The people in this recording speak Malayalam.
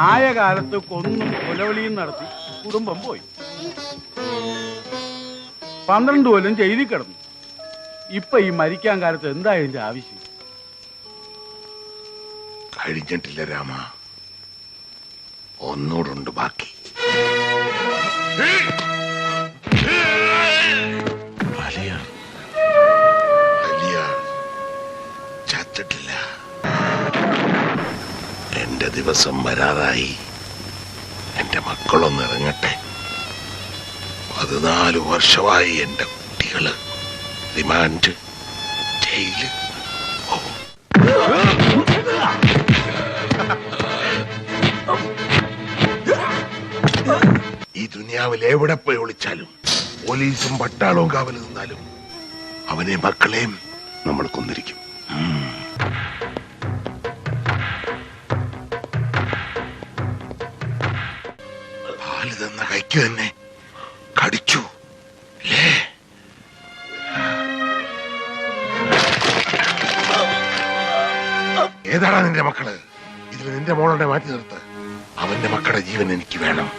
ആയ കാലത്ത് കൊന്നും കൊലവിളിയും നടത്തി കുടുംബം പോയി. 12 കൊല്ലം ജയിലിൽ കിടന്നു. ഇപ്പൊ ഈ മരിക്കാൻ കാലത്ത് എന്താ ഇതിന്റെ ആവശ്യം? കഴിഞ്ഞിട്ടില്ല രാമ, ഒന്നൂടുണ്ട് ബാക്കി. ചത്തിട്ടില്ല. എന്റെ ദിവസം വരാതായി. എന്റെ മക്കളൊന്ന് ഇറങ്ങട്ടെ. 14 വർഷമായി എന്റെ കുട്ടികള് റിമാൻഡ് ജയില്. ഈ ദുനിയാവിൽ എവിടെ പോയി ഒളിച്ചാലും പോലീസും പട്ടാളവും കാവൽ നിന്നാലും അവനെ മക്കളെയും നമ്മൾ കൊന്നിരിക്കും. പാല് തന്ന കൈക്ക് തന്നെ കടിച്ചു അല്ലേ? ഏതാടാ നിന്റെ മക്കള്? ഇതിൽ നിന്റെ മോളുടെ മാറ്റി നിർത്ത്. അവന്റെ മക്കളുടെ ജീവൻ എനിക്ക് വേണം.